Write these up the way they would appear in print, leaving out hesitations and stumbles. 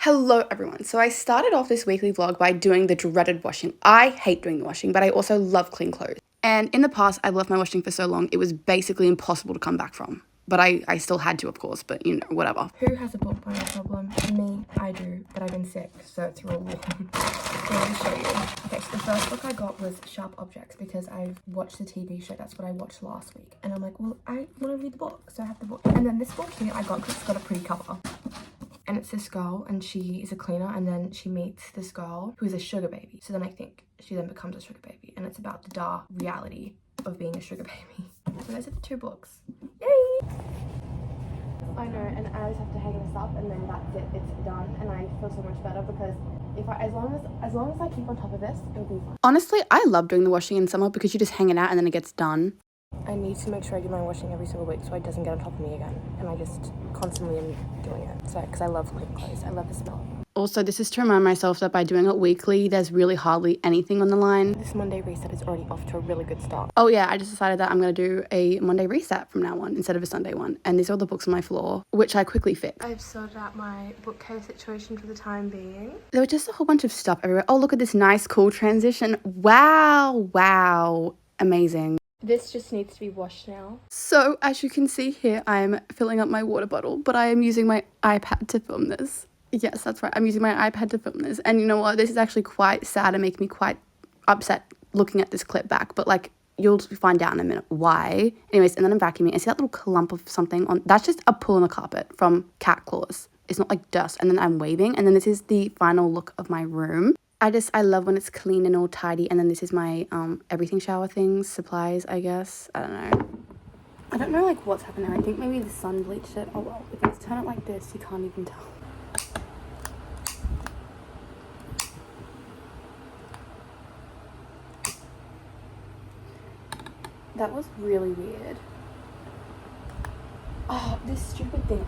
Hello everyone. So I started off this weekly vlog by doing the dreaded washing. I hate doing the washing, but I also love clean clothes. And in the past, I've left my washing for so long, it was basically impossible to come back from. But I still had to, of course, but you know, whatever. Who has a book buying problem? Me, I do, but I've been sick, so it's real warm. So let me show you. Okay, so the first book I got was Sharp Objects because I watched the TV show. That's what I watched last week. And I'm like, well, I want to read the book, so I have the book. And then this book here I got because it's got a pretty cover. And it's this girl, and she is a cleaner, and then she meets this girl who is a sugar baby. So then I think she then becomes a sugar baby, and it's about the dark reality of being a sugar baby. So those are the two books. Yay! I know, and I just have to hang this up, and then that's it. It's done, and I feel so much better because if I, as long as I keep on top of this, it'll be fine. Honestly, I love doing the washing in summer because you just hang it out and then it gets done. I need to make sure I do my washing every single week so it doesn't get on top of me again, and I just constantly am doing it. So because I love clean clothes, I love the smell. Also, this is to remind myself that by doing it weekly, there's really hardly anything on the line. This Monday reset is already off to a really good start. Oh yeah, I just decided that I'm going to do a Monday reset from now on instead of a Sunday one. And these are all the books on my floor, which I quickly fixed. I've sorted out my bookcase situation for the time being. There was just a whole bunch of stuff everywhere. Oh, look at this nice, cool transition. Wow. Amazing. This just needs to be washed now. So, as you can see here, I'm filling up my water bottle, but I am using my iPad to film this. Yes, that's right. I'm using my iPad to film this. And you know what? This is actually quite sad and making me quite upset looking at this clip back. But, like, you'll find out in a minute why. Anyways, and then I'm vacuuming. And see that little clump of something on... That's just a pull on the carpet from cat claws. It's not, like, dust. And then I'm waving. And then this is the final look of my room. I love when it's clean and all tidy. And then this is my everything shower things, supplies, I guess. I don't know, like, what's happening. I think maybe the sun bleached it. Oh, well, if it's turn it like this, you can't even tell. That was really weird. Oh, this stupid thing.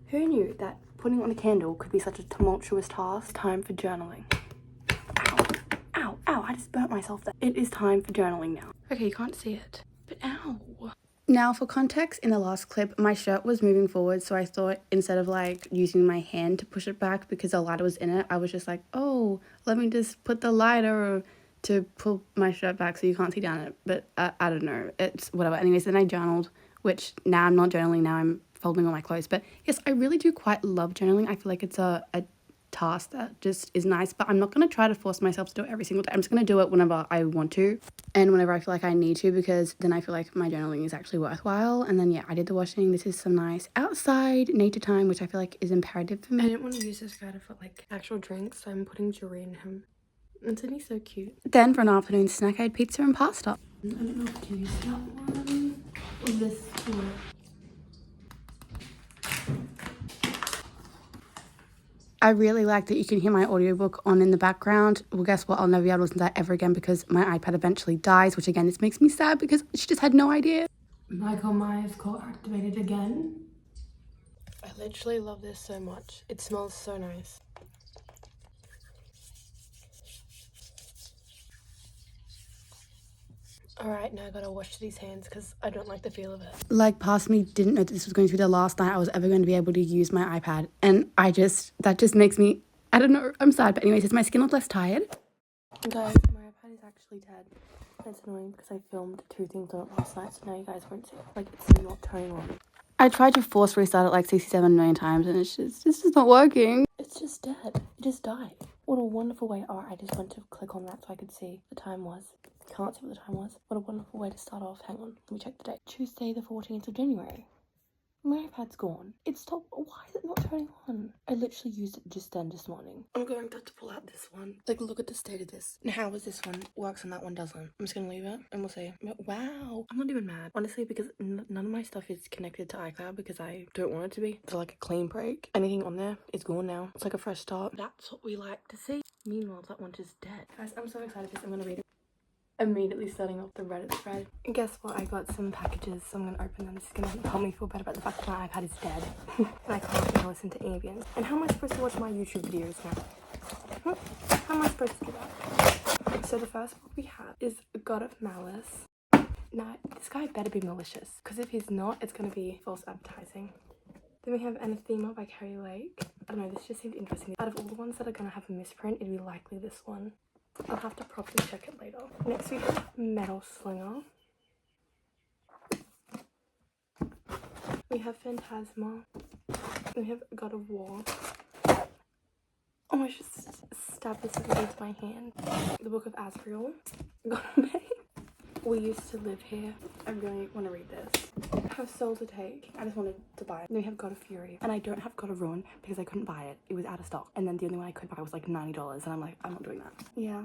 Who knew that putting on a candle could be such a tumultuous task? Time for journaling. Ow, I just burnt myself there. It is time for journaling now. Okay, you can't see it. But ow. Now, for context, in the last clip, my shirt was moving forward, so I thought instead of, like, using my hand to push it back because the lighter was in it, I was just like, oh, let me just put the lighter to pull my shirt back so you can't see down it. But I don't know. It's whatever. Anyways, then I journaled, which now I'm not journaling. Now I'm folding all my clothes. But yes, I really do quite love journaling. I feel like it's a task that just is nice, but I'm not going to try to force myself to do it every single day. I'm just going to do it whenever I want to and whenever I feel like I need to, because then I feel like my journaling is actually worthwhile. And then yeah, I did the washing. This is some nice outside nature time, which I feel like is imperative for me. I didn't want to use this guy to put like actual drinks, so I'm putting jewelry in him. Isn't he so cute? Then for an afternoon snack, I had pizza and pasta. I don't know if to use that one or this one. I really like that you can hear my audiobook on in the background. Well, guess what? I'll never be able to listen to that ever again because my iPad eventually dies, which again, this makes me sad because she just had no idea. Michael Myers call activated again. I literally love this so much. It smells so nice. Alright, now I gotta wash these hands because I don't like the feel of it. Like, past me didn't know that this was going to be the last night I was ever going to be able to use my iPad. And that just makes me, I don't know, I'm sad. But anyways, is my skin look less tired? Guys, my iPad is actually dead. That's annoying because I filmed 2 things on it last night, so now you guys won't see it. Like, it's not turning on. I tried to force restart it like 67 million times and it's just not working. It's just dead. It just died. What a wonderful way. Oh, I just went to click on that so I could see the time was. Can't see what the time was. What a wonderful way to start off. Hang on, let me check the date. Tuesday the 14th of January. My iPad's gone. It's stopped. Why is it not turning on? I literally used it just then this morning. I'm going to have to pull out this one. Like, look at the state of this. And how is this one works and that one doesn't? I'm just gonna leave it and we'll see. But wow, I'm not even mad. Honestly, because none of my stuff is connected to iCloud because I don't want it to be. It's like a clean break. Anything on there is gone now. It's like a fresh start. That's what we like to see. Meanwhile, that one just dead. Guys, I'm so excited because I'm gonna read it. Immediately starting off the Reddit thread. And guess what? I got some packages, so I'm gonna open them. This is gonna help me feel better about the fact that my iPad is dead. And I can't even listen to ambience. And how am I supposed to watch my YouTube videos now? How am I supposed to do that? So the first book we have is God of Malice. Now, This guy better be malicious, because if he's not, it's going to be false advertising. Then we have Anathema by Carrie Lake. I don't know, this just seemed interesting. Out of all the ones that are going to have a misprint, it'd be likely this one. I'll have to properly check it later. Next we have Metal Slinger. We have Phantasma. We have God of War. Oh, I just stabbed this into my hand. The Book of Asriel. God of May. We Used to Live Here. I really want to read this. Her Soul to Take. I just wanted to buy it. Then we have God of Fury. And I don't have God of Ruin because I couldn't buy it. It was out of stock. And then the only one I could buy was like $90. And I'm like, I'm not doing that. Yeah.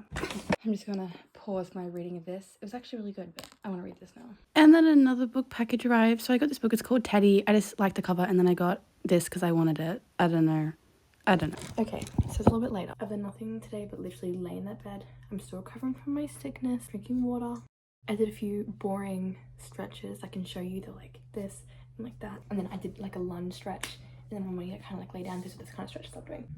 I'm just gonna pause my reading of this. It was actually really good, but I want to read this now. And then another book package arrived. So I got this book. It's called Teddy. I just liked the cover. And then I got this because I wanted it. I don't know. Okay, so it's a little bit later. I've done nothing today but literally lay in that bed. I'm still recovering from my sickness, drinking water. I did a few boring stretches. I can show you the like this and like that. And then I did like a lunge stretch. And then when we kind of like lay down, this is this kind of stretch I'm doing.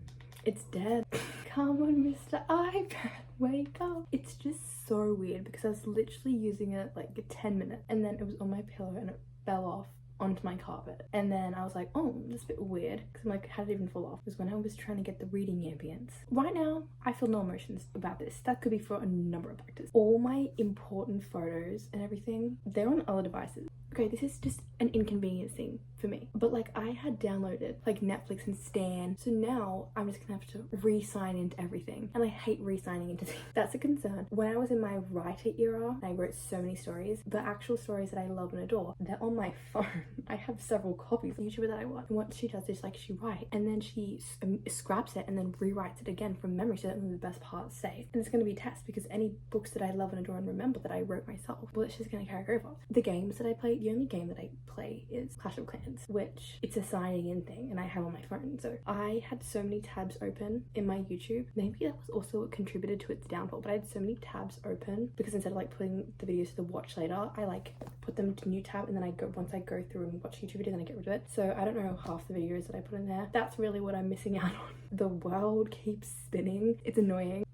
It's dead. Come on, Mr. iPad, wake up. It's just so weird because I was literally using it like 10 minutes. And then it was on my pillow and it fell off onto my carpet. And then I was like, oh, that's a bit weird, because I'm like, how did it even fall off? It was when I was trying to get the reading ambience. Right now, I feel no emotions about this. That could be for a number of factors. All my important photos and everything, they're on other devices. Okay, this is just an inconvenience thing for me. But like, I had downloaded like Netflix and Stan, so now I'm just gonna have to re-sign into everything. And I hate re-signing into things. That's a concern. When I was in my writer era, I wrote so many stories. The actual stories that I love and adore, they're on my phone. I have several copies. The YouTuber that I watch, and what she does is like she writes and then she scraps it and then rewrites it again from memory so that the best parts saved. And it's going to be a test because any books that I love and adore and remember that I wrote myself, well, it's just going to carry over. The games that I play, the only game that I play is Clash of Clans, which it's a signing in thing and I have on my phone. So I had so many tabs open in my YouTube. Maybe that was also what contributed to its downfall, but I had so many tabs open because instead of like putting the videos to the watch later, I like put them to new tab and then once I go through and watch YouTube videos, then I get rid of it. So I don't know half the videos that I put in there. That's really what I'm missing out on. The world keeps spinning. It's annoying.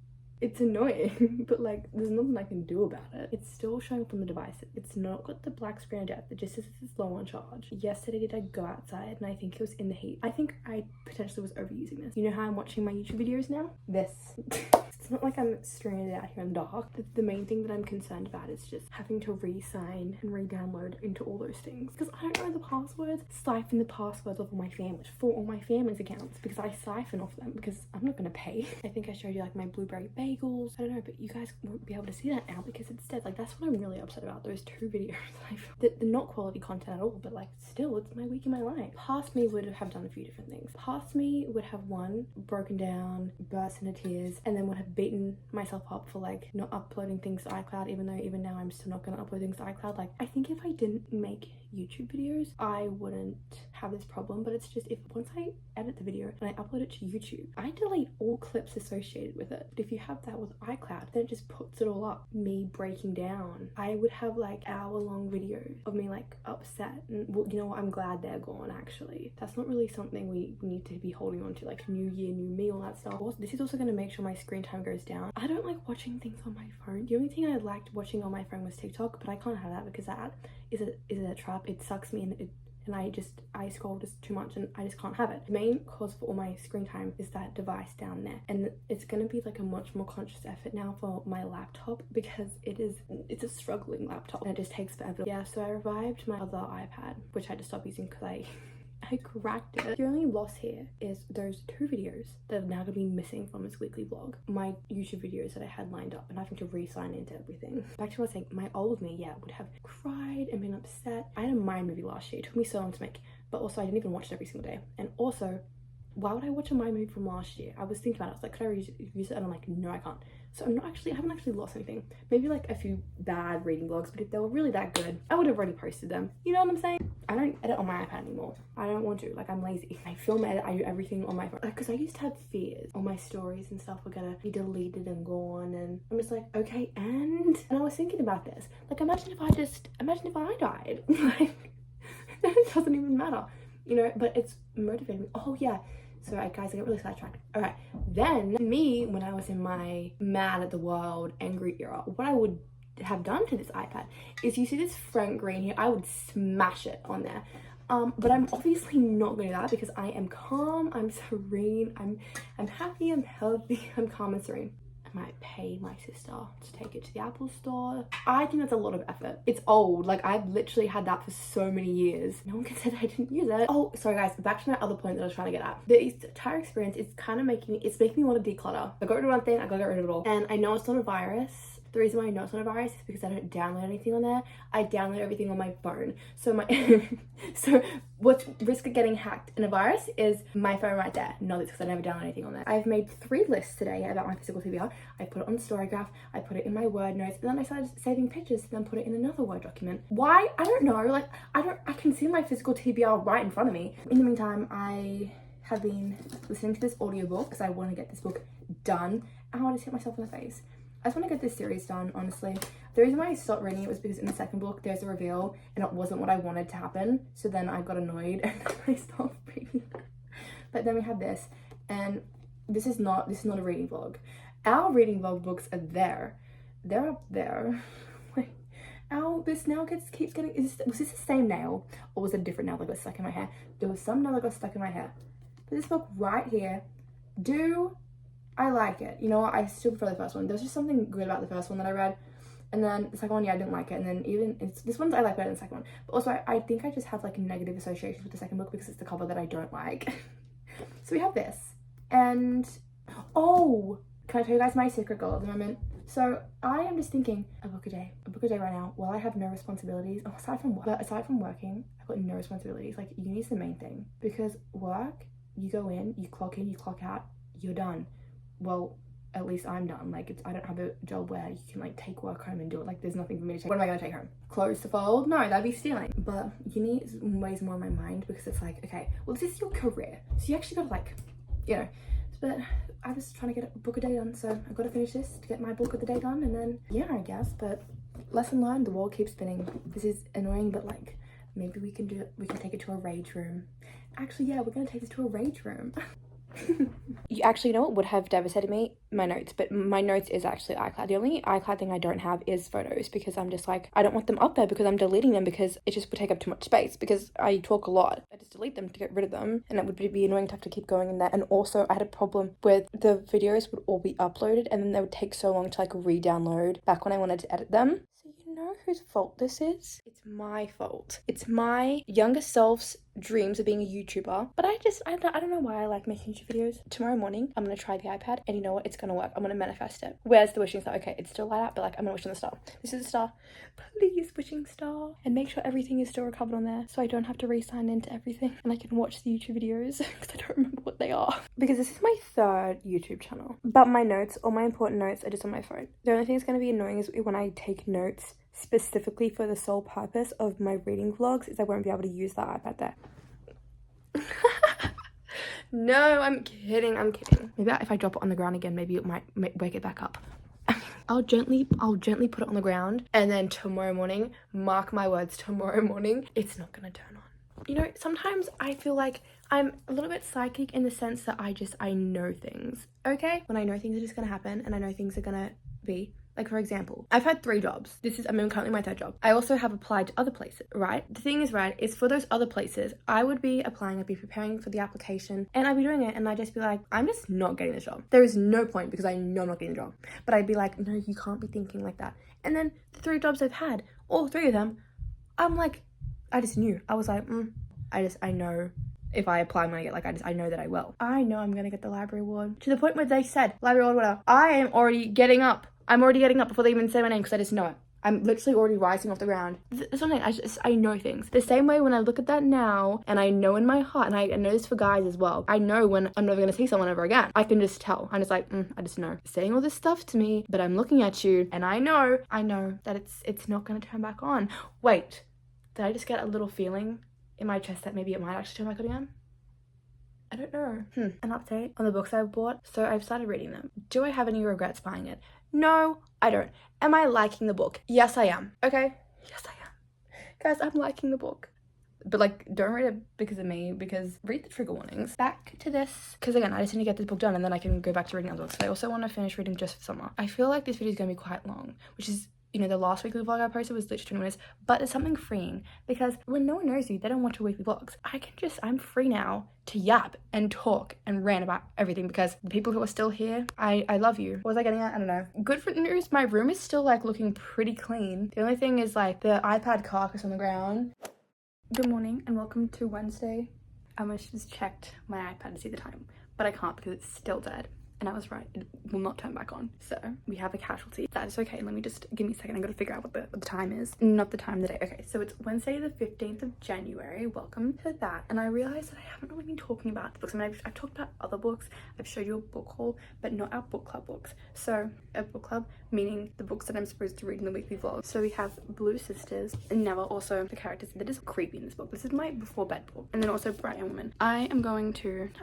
It's annoying, but like there's nothing I can do about it. It's still showing up on the device. It's not got the black screen of death. It just says it's low on charge. Yesterday did I go outside and I think it was in the heat. I think I potentially was overusing this. You know how I'm watching my YouTube videos now? This. It's not like I'm stranded out here in the dark. The main thing that I'm concerned about is just having to re-sign and re-download into all those things because I don't know the passwords. Siphon the passwords off all my family for all my family's accounts because I siphon off them because I'm not gonna pay. I think I showed you like my blueberry bagels. I don't know, but you guys won't be able to see that now because it's dead. Like that's what I'm really upset about. Those 2 videos. They're not quality content at all, but like still, it's my week in my life. Past me would have done a few different things. Past me would have one, broken down, burst into tears, and then would have beaten myself up for like not uploading things to iCloud, even though even now I'm still not gonna upload things to iCloud. Like I think if I didn't make YouTube videos, I wouldn't have this problem, but it's just if once I edit the video and I upload it to YouTube, I delete all clips associated with it. But if you have that with iCloud, then it just puts it all up. Me breaking down. I would have like hour-long videos of me like upset, and well, you know what, I'm glad they're gone actually. That's not really something we need to be holding on to, like new year, new me, all that stuff. Also, this is also going to make sure my screen time goes down. I don't like watching things on my phone. The only thing I liked watching on my phone was TikTok, but I can't have that because that is a trap. It sucks me and I scroll just too much and I just can't have it. The main cause for all my screen time is that device down there, and it's gonna be like a much more conscious effort now for my laptop because it's a struggling laptop and it just takes forever. Yeah, so I revived my other iPad, which I had to stop using because I cracked it. The only loss here is those 2 videos that are now gonna be missing from this weekly vlog. My YouTube videos that I had lined up and having to re-sign into everything. Back to what I was saying, my old me, yeah, would have cried and been upset. I had a Mind movie last year. It took me so long to make, but also I didn't even watch it every single day. And also, why would I watch a Mind movie from last year? I was thinking about it. I was like, could I use it? And I'm like, no, I can't. So I haven't actually lost anything. Maybe like a few bad reading vlogs, but if they were really that good, I would have already posted them. You know what I'm saying? I don't edit on my iPad anymore. I don't want to. Like, I'm lazy. I film, edit, I do everything on my phone. Because I used to have fears. All my stories and stuff were gonna be deleted and gone, and I'm just like, okay, and I was thinking about this. Like, imagine if I died. Like, then it doesn't even matter. You know, but it's motivated me. Oh yeah. So guys, I get really sidetracked. Alright, then me, when I was in my mad at the world, angry era, what I would have done to this iPad is, you see this front green here, I would smash it on there. But I'm obviously not going to do that because I am calm, I'm serene, I'm happy, I'm healthy, I'm calm and serene. I might pay my sister to take it to the Apple store. I think that's a lot of effort. It's old. Like, I've literally had that for so many years. No one can say that I didn't use it. Oh, sorry guys, back to my other point that I was trying to get at. The entire experience is kind of making me want to declutter. I got rid of one thing, I gotta get rid of it all. And I know it's not a virus. The reason why I know it's not a virus is because I don't download anything on there. I download everything on my phone. So so what's risk of getting hacked in a virus is my phone right there. Not because I never download anything on there. I've made 3 lists today about my physical TBR. I put it on Storygraph, I put it in my Word notes, and then I started saving pictures and then put it in another Word document. Why? I don't know. Like, I can see my physical TBR right in front of me. In the meantime, I have been listening to this audiobook because I want to get this book done. I want to hit myself in the face. I just want to get this series done, honestly. The reason why I stopped reading it was because in the second book there's a reveal and it wasn't what I wanted to happen. So then I got annoyed and I stopped reading. But then we have this, and this is not a reading vlog. Our reading vlog books are there. They're up there. Wait, this nail keeps getting, was this the same nail or was it a different nail that got stuck in my hair? There was some nail that got stuck in my hair. But this book right here, I like it. You know what? I still prefer the first one. There's just something good about the first one that I read. And then the second one, yeah, I didn't like it. And then this one's I like better than the second one. But also, I think I just have like negative associations with the second book because it's the cover that I don't like. So we have this. And, oh, can I tell you guys my secret goal at the moment? So I am just thinking, a book a day right now, while I have no responsibilities. Oh, aside from working, I've got no responsibilities. Like, uni's the main thing. Because work, you go in, you clock out, you're done. Well, at least I'm done. Like, I don't have a job where you can like take work home and do it. Like, there's nothing for me to take. What am I gonna take home? Clothes to fold? No, that'd be stealing. But uni weighs more in my mind because it's like, okay, well, this is your career, so you actually gotta, like, you know. But I was trying to get a book a day done, so I've got to finish this to get my book of the day done, and then yeah, I guess. But lesson learned: the world keeps spinning. This is annoying, but like, maybe we can take it to a rage room. Actually, yeah, we're gonna take this to a rage room. You actually know what would have devastated me? My notes. But my notes is actually iCloud. The only iCloud thing I don't have is photos, because I'm just like, I don't want them up there because I'm deleting them because it just would take up too much space because I talk a lot. I just delete them to get rid of them, and it would be annoying to have to keep going in there. And also I had a problem with the videos would all be uploaded and then they would take so long to like re-download back when I wanted to edit them. So you know whose fault this is? It's my fault. It's my younger self's dreams of being a YouTuber. But I don't know why I like making YouTube videos. Tomorrow morning I'm gonna try the iPad, and you know what, it's gonna work. I'm gonna manifest it. Where's the wishing star? Okay, it's still light out, but like, I'm gonna wish on the star. This is the star. Please, wishing star. And make sure everything is still recovered on there so I don't have to re-sign into everything and I can watch the YouTube videos because I don't remember what they are. Because this is my 3rd YouTube channel, but my notes, all my important notes, are just on my phone. The only thing that's gonna be annoying is when I take notes specifically for the sole purpose of my reading vlogs, is I won't be able to use that iPad there. No, I'm kidding. Maybe if I drop it on the ground again, maybe it might wake it back up. I'll gently put it on the ground, and then tomorrow morning, mark my words, tomorrow morning, it's not gonna turn on. You know, sometimes I feel like I'm a little bit psychic in the sense that I know things, okay? When I know things are just gonna happen and I know things are gonna be. Like, for example, I've had 3 jobs. I'm currently my 3rd job. I also have applied to other places, right? The thing is, right, is for those other places, I would be applying, I'd be preparing for the application, and I'd be doing it, and I'd just be like, I'm just not getting this job. There is no point because I know I'm not getting the job. But I'd be like, no, you can't be thinking like that. And then the 3 jobs I've had, all 3 of them, I'm like, I just knew. I was like, I know. If I apply, I'm gonna get, like, I know that I will. I know I'm gonna get the library award. To the point where they said, library award, whatever. I am already getting up. I'm already getting up before they even say my name because I just know it. I'm literally already rising off the ground. There's something, I know things. The same way when I look at that now, and I know in my heart, and I know this for guys as well, I know when I'm never going to see someone ever again. I can just tell. I'm just like, I just know. Saying all this stuff to me, but I'm looking at you, and I know that it's not going to turn back on. Wait, did I just get a little feeling in my chest that maybe it might actually turn back on again? I don't know. An update on the books I've bought. So I've started reading them. Do I have any regrets buying it? No, I don't. Am I liking the book? Yes, I am. Okay? Yes, I am. Guys, I'm liking the book. But like, don't read it because of me, because read the trigger warnings. Back to this, because again, I just need to get this book done and then I can go back to reading other books. But I also want to finish reading Just for Summer. I feel like this video is going to be quite long, which is you know, the last weekly vlog I posted was literally 20 minutes, but there's something freeing because when no one knows you, they don't watch your weekly vlogs. I'm free now to yap and talk and rant about everything because the people who are still here, I love you. What was I getting at? I don't know. Good for news, my room is still like looking pretty clean. The only thing is like the iPad carcass on the ground. Good morning and welcome to Wednesday. I almost just checked my iPad to see the time, but I can't because it's still dead. And I was right, it will not turn back on. So we have a casualty. That is okay. Let me just, give me a second. I gotta figure out what the time is. Not the time of the day. Okay, so it's Wednesday the 15th of January. Welcome to that. And I realized that I haven't really been talking about the books. I mean, I've talked about other books. I've showed you a book haul, but not our book club books. So a book club, meaning the books that I'm supposed to read in the weekly vlog. So we have Blue Sisters and Never, also the characters that is creepy in this book. This is my before bed book. And then also Bright Young Woman. I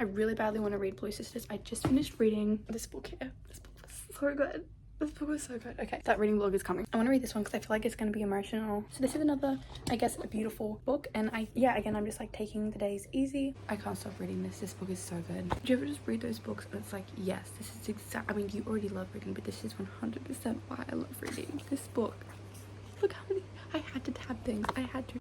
really badly want to read Blue Sisters. I just finished reading this book here. This book was so good. This book was so good. Okay, that reading vlog is coming. I want to read this one because I feel like it's going to be emotional. So this is another, I guess, a beautiful book. And again, I'm just like taking the days easy. I can't stop reading this. This book is so good. Do you ever just read those books and it's like, yes, this is exact. I mean, you already love reading, but this is 100% why I love reading this book. Look how many, I had to tab things. I had to.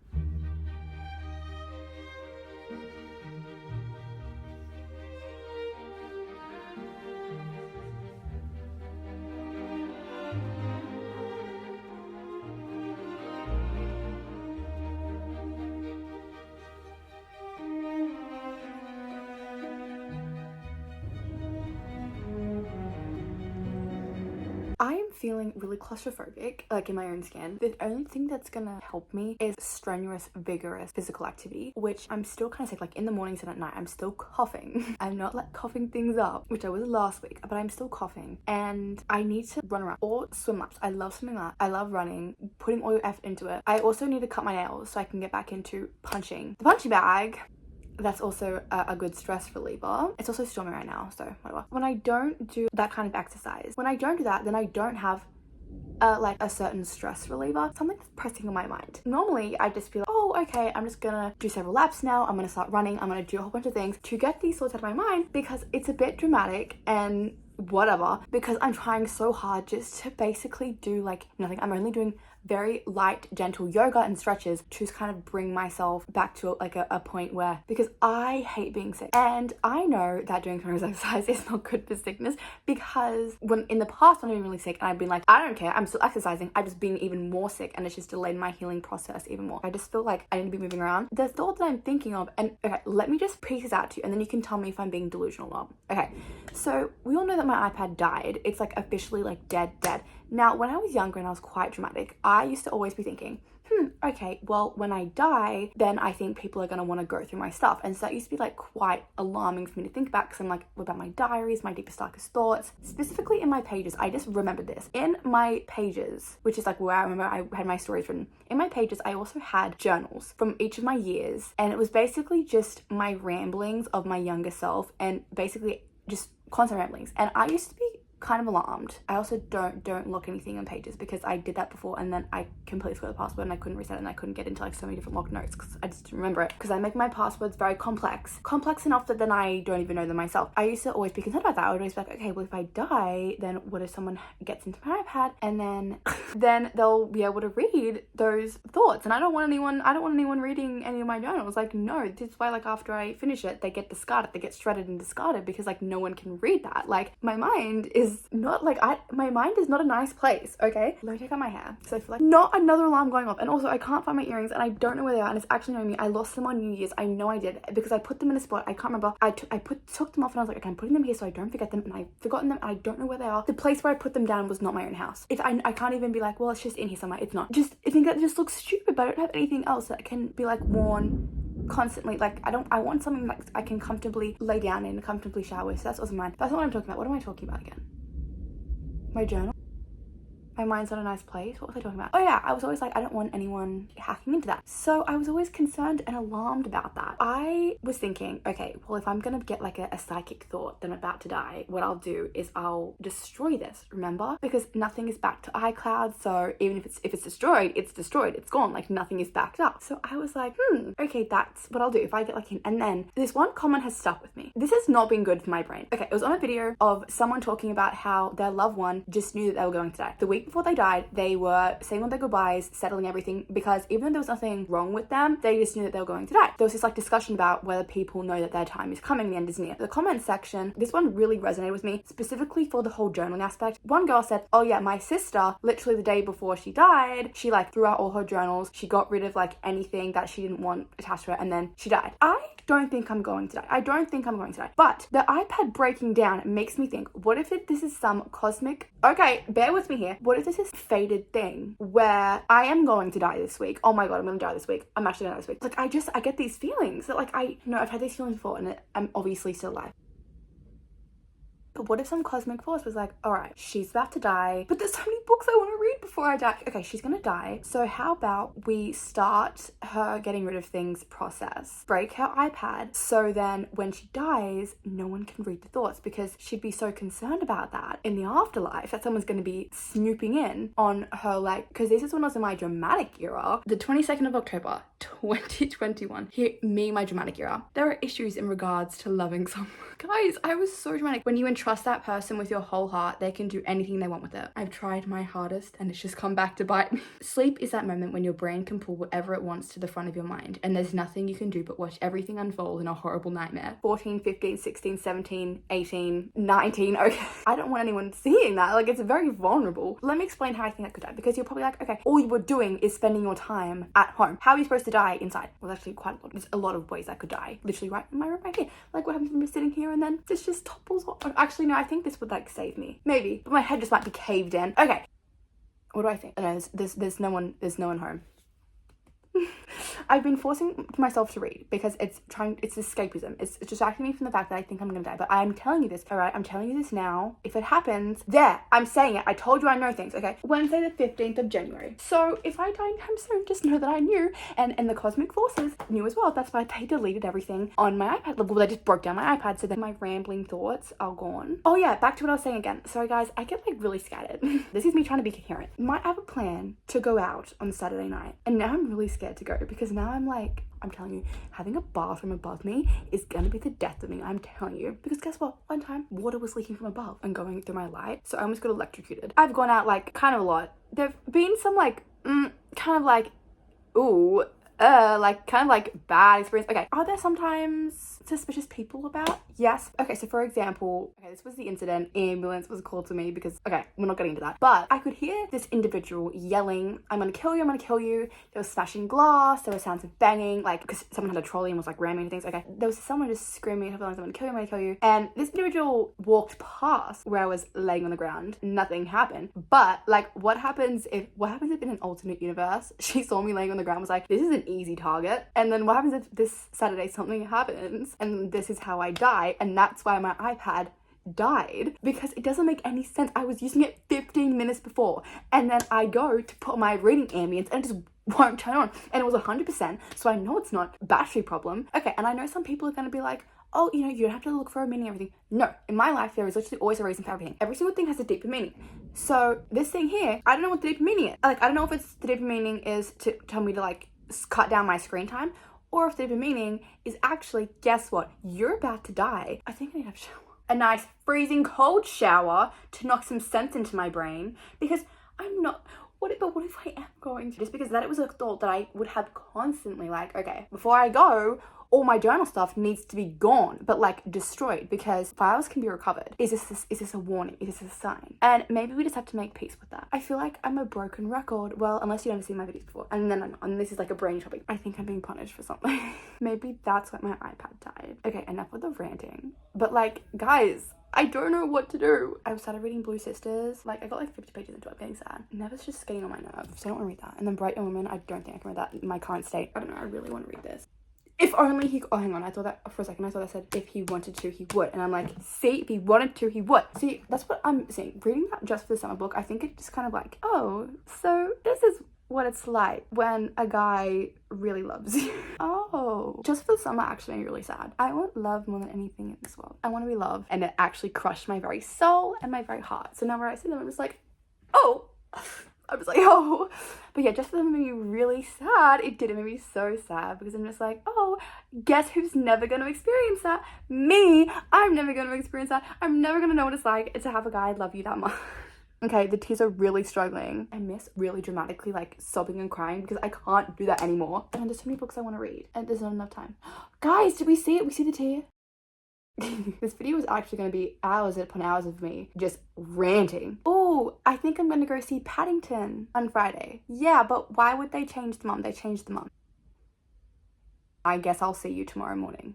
I am feeling really claustrophobic, like in my own skin. The only thing that's gonna help me is strenuous, vigorous physical activity, which I'm still kind of sick. Like in the mornings and at night, I'm still coughing. I'm not like coughing things up, which I was last week, but I'm still coughing. And I need to run around or swim laps. I love swimming laps. I love running, putting all your effort into it. I also need to cut my nails so I can get back into punching the punching bag. That's also a good stress reliever. It's also stormy right now, so whatever. When I don't do that kind of exercise, when I don't do that, then I don't have like a certain stress reliever. Something's pressing on my mind. Normally, I just feel like, oh, okay, I'm just gonna do several laps now. I'm gonna start running. I'm gonna do a whole bunch of things to get these thoughts out of my mind because it's a bit dramatic and whatever, because I'm trying so hard just to basically do like nothing. I'm only doing very light, gentle yoga and stretches to kind of bring myself back to like a point where, because I hate being sick. And I know that doing strenuous exercise is not good for sickness, because when in the past when I've been really sick and I've been like, I don't care, I'm still exercising, I've just been even more sick and it's just delayed my healing process even more. I just feel like I need to be moving around. The thought that I'm thinking of, and okay, let me just piece this out to you and then you can tell me if I'm being delusional or not. Okay, so we all know that my iPad died. It's like officially like dead. Now, when I was younger and I was quite dramatic, I used to always be thinking, okay, well, when I die, then I think people are going to want to go through my stuff. And so that used to be like quite alarming for me to think about, because I'm like, what about my diaries, my deepest, darkest thoughts? Specifically in my pages, I just remembered this. In my pages, which is like where I remember I had my stories written, in my pages, I also had journals from each of my years. And it was basically just my ramblings of my younger self and basically just constant ramblings. And I used to be kind of alarmed. I also don't lock anything on pages because I did that before and then I completely forgot the password and I couldn't reset it and I couldn't get into like so many different locked notes because I just didn't remember it, because I make my passwords very complex enough that then I don't even know them myself. I used to always be concerned about that. I would always be like, okay, well, if I die, then what if someone gets into my iPad and then they'll be able to read those thoughts, and I don't want anyone reading any of my journals. Like, no, this is why like after I finish it, they get discarded, they get shredded and discarded, because like no one can read that. Like my mind is not like my mind is not a nice place. Okay, let me take out my hair because I feel like not another alarm going off. And also I can't find my earrings and I don't know where they are, and it's actually annoying me. I lost them on New Year's. I know I did, because I put them in a spot I can't remember. I took them off and I was like, okay, I'm putting them here so I don't forget them, and I've forgotten them and I don't know where they are. The place where I put them down was not my own house. I can't even be like, well, it's just in here somewhere. It's not. Just I think that just looks stupid, but I don't have anything else that can be like worn constantly. Like I want something like I can comfortably lay down in and comfortably shower. So that's also mine. That's not what I'm talking about. What am I talking about again? My journal? My mind's not a nice place. What was I talking about? Oh yeah, I was always like, I don't want anyone hacking into that. So I was always concerned and alarmed about that. I was thinking, okay, well, if I'm gonna get like a psychic thought that I'm about to die, what I'll do is I'll destroy this, remember? Because nothing is backed to iCloud, so even if it's destroyed, it's gone, like nothing is backed up. So I was like, okay, that's what I'll do if I get like in. And then this one comment has stuck with me. This has not been good for my brain. Okay, it was on a video of someone talking about how their loved one just knew that they were going to die. The week week before they died, they were saying all their goodbyes, settling everything, because even though there was nothing wrong with them, they just knew that they were going to die. There was this like discussion about whether people know that their time is coming, the end is near. The comment section, this one really resonated with me, specifically for the whole journaling aspect. One girl said, oh yeah, my sister, literally the day before she died, she like threw out all her journals, she got rid of like anything that she didn't want attached to her, and then she died. I don't think I'm going to die. I don't think I'm going to die. But the iPad breaking down makes me think, what if this is some cosmic, okay, bear with me here. What if this is a fated thing where I am going to die this week? Oh my God, I'm going to die this week. I'm actually going to die this week. Like, I get these feelings that like, I've had these feelings before and I'm obviously still alive. But what if some cosmic force was like, all right, she's about to die, but there's so many books I want to read before I die. Okay, she's gonna die. So how about we start her getting rid of things process, break her iPad, so then when she dies, no one can read the thoughts, because she'd be so concerned about that in the afterlife that someone's gonna be snooping in on her, like, because this is when I was in my dramatic era, the 22nd of October, 2021, hit me, my dramatic era. There are issues in regards to loving someone. Guys, I was so dramatic. When you entrust that person with your whole heart, they can do anything they want with it. I've tried my hardest and it's just come back to bite me. Sleep is that moment when your brain can pull whatever it wants to the front of your mind and there's nothing you can do but watch everything unfold in a horrible nightmare. 14, 15, 16, 17, 18, 19, okay. I don't want anyone seeing that. Like, it's very vulnerable. Let me explain how I think that could die, because you're probably like, okay, all you were doing is spending your time at home. How are you supposed to die inside? Well, actually quite a lot. There's a lot of ways I could die. Literally right in my room right here. Like, what happens when we're sitting here and then this just topples off? Actually, no, I think this would like save me. Maybe. But my head just might be caved in. Okay. What do I think? No, there's no one home. I've been forcing myself to read because it's escapism. It's distracting me from the fact that I think I'm gonna die. But I'm telling you this, all right? I'm telling you this now. If it happens, there, I'm saying it. I told you I know things, okay? Wednesday the 15th of January. So if I die anytime soon, just know that I knew. And the cosmic forces knew as well. That's why they deleted everything on my iPad. Well, they just broke down my iPad so that my rambling thoughts are gone. Oh yeah, back to what I was saying again. Sorry guys, I get like really scattered. This is me trying to be coherent. Might have a plan to go out on Saturday night. And now I'm really scared to go because now I'm like, I'm telling you, having a bathroom above me is gonna be the death of me. I'm telling you. Because guess what? One time, water was leaking from above and going through my light. So I almost got electrocuted. I've gone out like kind of a lot. There've been some like, kind of like, ooh, like kind of like bad experience. Okay, are there sometimes suspicious people about? Yes. Okay, so for example, okay, this was the incident. Ambulance was called to me because, okay, we're not getting into that. But I could hear this individual yelling, I'm gonna kill you, I'm gonna kill you. There was smashing glass, there were sounds of banging, like, because someone had a trolley and was like ramming things. Okay, there was someone just screaming, I'm gonna kill you, I'm gonna kill you. And this individual walked past where I was laying on the ground. Nothing happened. But like, what happens if in an alternate universe, she saw me laying on the ground, was like, this is an easy target. And then what happens if this Saturday something happens and this is how I die? And that's why my iPad died, because it doesn't make any sense. I was using it 15 minutes before and then I go to put my reading ambience and it just won't turn on, and it was 100%, so I know it's not a battery problem. Okay, and I know some people are going to be like, oh, you know, you don't have to look for a meaning and everything. No, in my life there is literally always a reason for everything. Every single thing has a deeper meaning. So this thing here, I don't know what the deeper meaning is. Like, I don't know if it's the deeper meaning is to tell me to like cut down my screen time, or if the deeper meaning is actually, guess what, you're about to die. I think I need to have a shower. A nice freezing cold shower to knock some sense into my brain, because I'm not, what if I am going to? Just because that it was a thought that I would have constantly, like, okay, before I go, all my journal stuff needs to be gone, but like destroyed, because files can be recovered. Is this a warning? Is this a sign? And maybe we just have to make peace with that. I feel like I'm a broken record. Well, unless you've never seen my videos before. And then and this is like a brain topic. I think I'm being punished for something. Maybe that's why my iPad died. Okay, enough with the ranting. But like, guys, I don't know what to do. I started reading Blue Sisters. Like, I got like 50 pages into it. I'm getting sad. Never's just getting on my nerves, so I don't want to read that. And then Bright Young Woman, I don't think I can read that in my current state. I don't know, I really want to read this. If only he, oh hang on, I thought that for a second, I thought I said if he wanted to, he would. And I'm like, see, if he wanted to, he would. See, that's what I'm saying. Reading that just for the summer book, I think it's just kind of like, oh, so this is what it's like when a guy really loves you. Oh, just for the summer actually made me really sad. I want love more than anything in this world. I want to be loved. And it actually crushed my very soul and my very heart. So now where I see them, I'm just like, oh. I was like, oh. But yeah, just for them to be really sad, it did. It made me so sad, because I'm just like, oh, guess who's never going to experience that? Me. I'm never going to experience that. I'm never going to know what it's like to have a guy love you that much. Okay, the tears are really struggling. I miss really dramatically like sobbing and crying because I can't do that anymore. And there's so many books I want to read and there's not enough time. Guys, did we see it? We see the tear? This video is actually going to be hours upon hours of me just ranting. Oh, I think I'm going to go see Paddington on Friday. Yeah, but why would they change the mum? They changed the mum. I guess I'll see you tomorrow morning.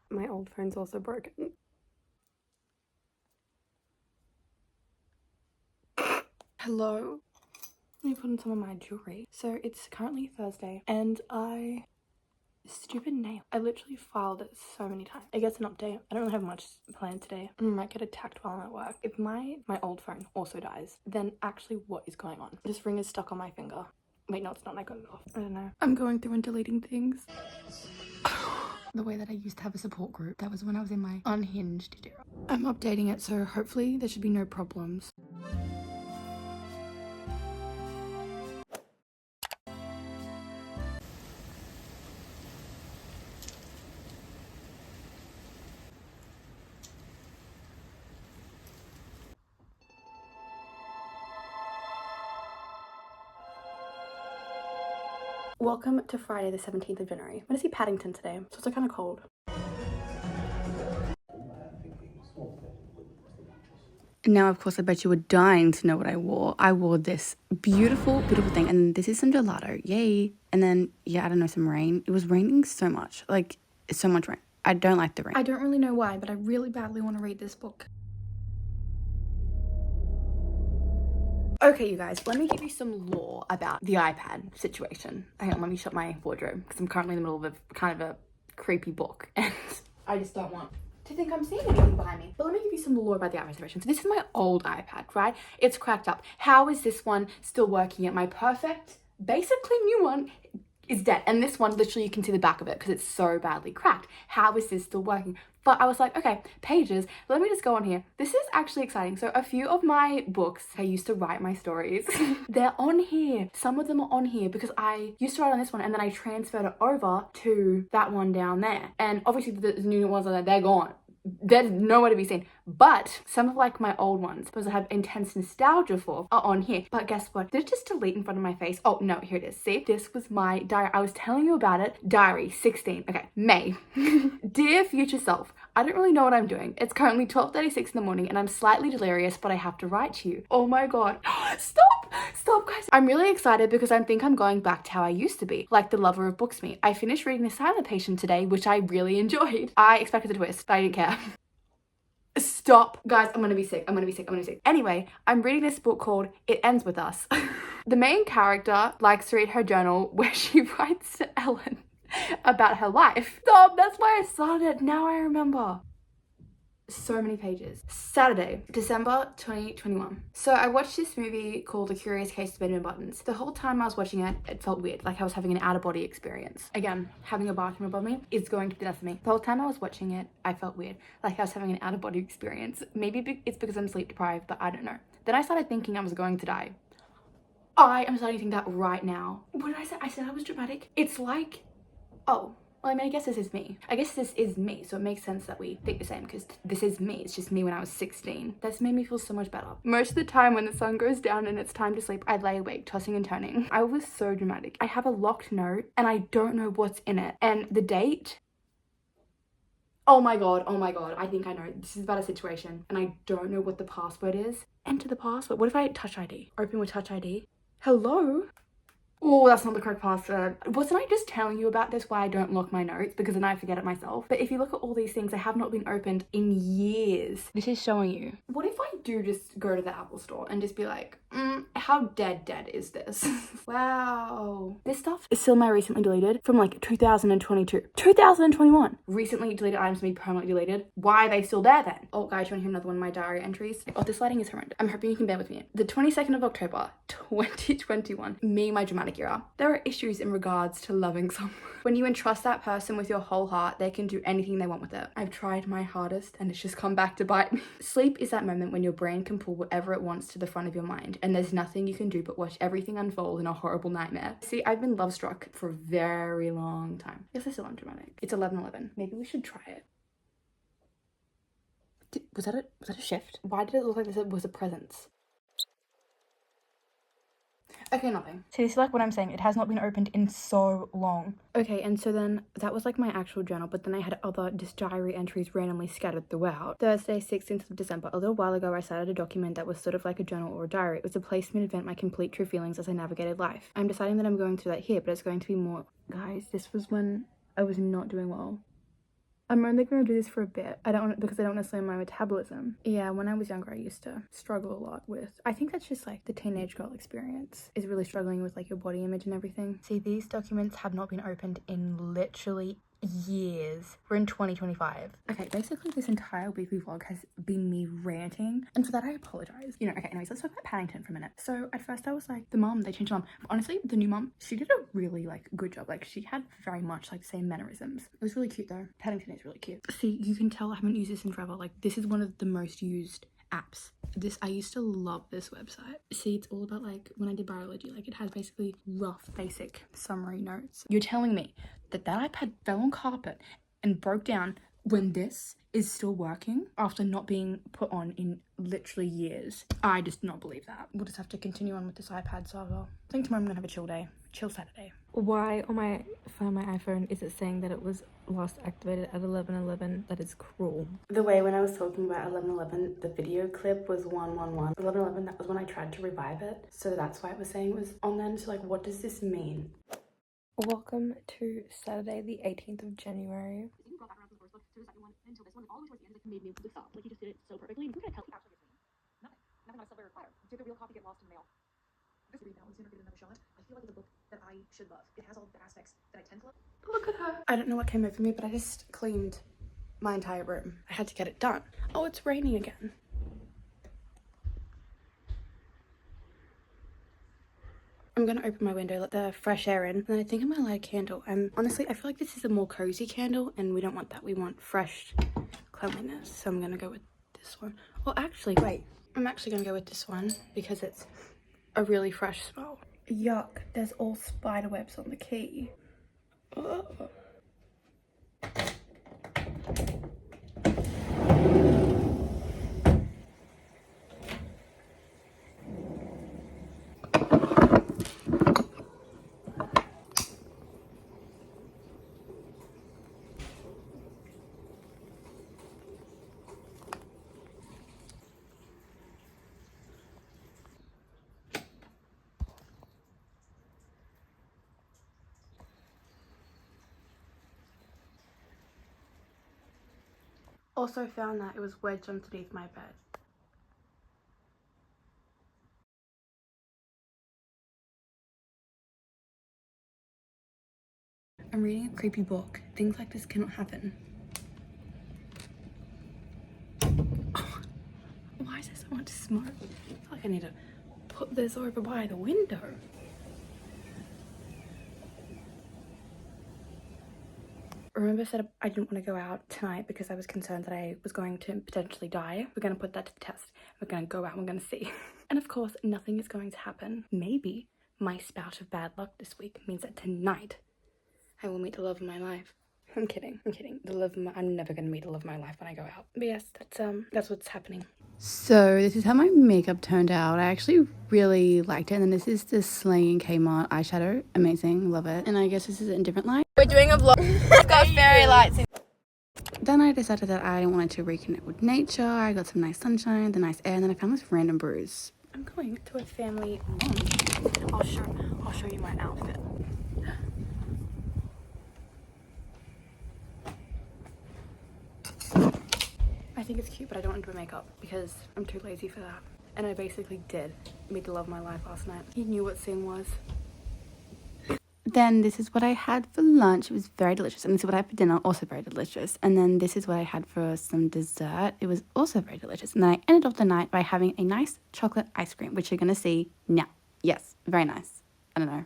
My old phone's also broken. Hello? Let me put on some of my jewelry. So it's currently Thursday and stupid nail. I literally filed it so many times. I guess an update. I don't really have much planned today. I might get attacked while I'm at work. If my old phone also dies, then actually what is going on? This ring is stuck on my finger. Wait, no, it's not. I got it off. I don't know. I'm going through and deleting things. The way that I used to have a support group, that was when I was in my unhinged era. I'm updating it, so hopefully there should be no problems. Welcome to Friday the 17th of January. I'm gonna see Paddington today, so it's kind of cold. Now, of course, I bet you were dying to know what I wore. I wore this beautiful, beautiful thing, and this is some gelato, yay. And then, yeah, I don't know, some rain. It was raining so much, like, so much rain. I don't like the rain. I don't really know why, but I really badly want to read this book. Okay, you guys, let me give you some lore about the iPad situation. Hang on, let me shut my wardrobe because I'm currently in the middle of a kind of a creepy book and I just don't want to think I'm seeing anything behind me. But let me give you some lore about the iPad situation. So this is my old iPad, right? It's cracked up. How is this one still working at my perfect, basically new one? Is dead, and this one literally you can see the back of it because it's so badly cracked. How is this still working? But I was like, okay, pages, let me just go on here. This is actually exciting. So a few of my books, I used to write my stories. They're on here. Some of them are on here because I used to write on this one and then I transferred it over to that one down there. And obviously the new ones are there, they're gone. There's nowhere to be seen. But some of like my old ones, because I have intense nostalgia for, are on here. But guess what? Did it just delete in front of my face? Oh no, here it is. See, this was my diary. I was telling you about it. Diary 16. Okay, May. Dear future self, I don't really know what I'm doing. It's currently 12:36 in the morning and I'm slightly delirious, but I have to write to you. Oh my god. Stop guys. I'm really excited because I think I'm going back to how I used to be, like the lover of books me. I finished reading The Silent Patient today, which I really enjoyed. I expected a twist, but I didn't care. Stop. Guys, I'm gonna be sick. Anyway, I'm reading this book called It Ends With Us. The main character likes to read her journal where she writes to Ellen about her life. Stop, that's why I started it. Now I remember. So many pages. Saturday, December 2021. So I watched this movie called The Curious Case of Benjamin Buttons. The whole time I was watching it, it felt weird, like I was having an out-of-body experience. Again, having a bathroom above me is going to be that for me. The whole time I was watching it, I felt weird, like I was having an out-of-body experience. Maybe it's because I'm sleep deprived, but I don't know. Then I started thinking I was going to die. I am starting to think that right now. What did I say? I said I was dramatic. It's like, oh, well, I mean, I guess this is me. So it makes sense that we think the same because this is me. It's just me when I was 16. That's made me feel so much better. Most of the time when the sun goes down and it's time to sleep, I lay awake, tossing and turning. I was so dramatic. I have a locked note and I don't know what's in it. And the date, oh my god, I think I know. This is about a situation and I don't know what the password is. Enter the password. What if I Touch ID? Open with Touch ID. Hello? Oh, that's not the correct password. Wasn't I just telling you about this why I don't lock my notes? Because then I forget it myself. But if you look at all these things, they have not been opened in years. This is showing you. What if I do just go to the Apple store and just be like, how dead is this? Wow. This stuff is still my recently deleted from like 2022. 2021. Recently deleted items may be permanently deleted. Why are they still there then? Oh guys, you want to hear another one of my diary entries? Oh, this lighting is horrendous. I'm hoping you can bear with me. The 22nd of October, 2021. Me and my dramatic dramatic era. There are issues in regards to loving someone. When you entrust that person with your whole heart, they can do anything they want with it. I've tried my hardest and it's just come back to bite me. Sleep is that moment when your brain can pull whatever it wants to the front of your mind and there's nothing you can do but watch everything unfold in a horrible nightmare. See, I've been love struck for a very long time. Yes, I still am dramatic. It's 11:11. Maybe we should try it. Was that a shift? Why did it look like this was a presence? Okay, nothing. See, this is like what I'm saying. It has not been opened in so long. Okay, and so then that was like my actual journal, but then I had other just diary entries randomly scattered throughout. Thursday, 16th of December. A little while ago, I started a document that was sort of like a journal or a diary. It was a place for me to vent my complete true feelings as I navigated life. I'm deciding that I'm going through that here, but it's going to be more... Guys, this was when I was not doing well. I'm only going to do this for a bit. Because I don't necessarily mind metabolism. Yeah, when I was younger, I used to struggle a lot with... I think that's just like the teenage girl experience, is really struggling with like your body image and everything. See, these documents have not been opened in literally years. We're in 2025. Okay, basically this entire weekly vlog has been me ranting, and for that I apologize. You know, okay, anyways, let's talk about Paddington for a minute. So at first I was like, they changed the mom. But honestly, the new mom, she did a really like good job. Like she had very much like the same mannerisms. It was really cute though. Paddington is really cute. See, you can tell I haven't used this in forever. Like this is one of the most used apps. I used to love this website. See, it's all about like when I did biology, like it has basically rough basic summary notes. You're telling me that iPad fell on carpet and broke down when this is still working after not being put on in literally years? I just do not believe that. We'll just have to continue on with this iPad saga. I think tomorrow I'm gonna have a chill day. Chill Saturday. Why on my iPhone is it saying that it was last activated at 11:11? That is cruel. The way when I was talking about 11:11, the video clip was 111. 11:11, that was when I tried to revive it. So that's why it was saying it was on then. So like, what does this mean? Welcome to Saturday, the 18th of January. Until this one, all the way towards the end, made me stop. Like he just did it so perfectly. Who could I tell? Actually, it's me. Nothing. Nothing on a silver platter. Did the real copy get lost in the mail? This read now and sooner give it another shot. I feel like it's a book that I should love. It has all the aspects that I tend to love. Look at her. I don't know what came over me, but I just cleaned my entire room. I had to get it done. Oh, it's raining again. I'm gonna open my window, let the fresh air in, and I think I'm gonna light a candle. Honestly, I feel like this is a more cozy candle, and we don't want that. We want fresh cleanliness. So I'm gonna go with this one. Well, actually, wait. I'm actually gonna go with this one because it's a really fresh smell. Yuck, there's all spider webs on the key. Ugh. Also found that it was wedged underneath my bed. I'm reading a creepy book. Things like this cannot happen. Oh, why is there so much smoke? I feel like I need to put this over by the window. Remember I said I didn't want to go out tonight because I was concerned that I was going to potentially die. We're going to put that to the test. We're going to go out and we're going to see. And of course, nothing is going to happen. Maybe my spout of bad luck this week means that tonight I will meet the love of my life. I'm kidding. I'm never going to meet the love of my life when I go out. But yes, that's what's happening. So this is how my makeup turned out. I actually really liked it. And then this is the Slanging Kmart eyeshadow. Amazing. Love it. And I guess this is in different light. We're doing a vlog. It's got fairy lights. Then I decided that I wanted to reconnect with nature. I got some nice sunshine, the nice air, and then I found this random bruise. I'm going to a family lunch. I'll show you my outfit. I think it's cute, but I don't want to do makeup because I'm too lazy for that. And I basically did meet the love of my life last night. He knew what sin was. Then this is what I had for lunch. It was very delicious. And this is what I had for dinner, also very delicious. And then this is what I had for some dessert. It was also very delicious. And then I ended off the night by having a nice chocolate ice cream, which you're going to see now. Yes, very nice. I don't know.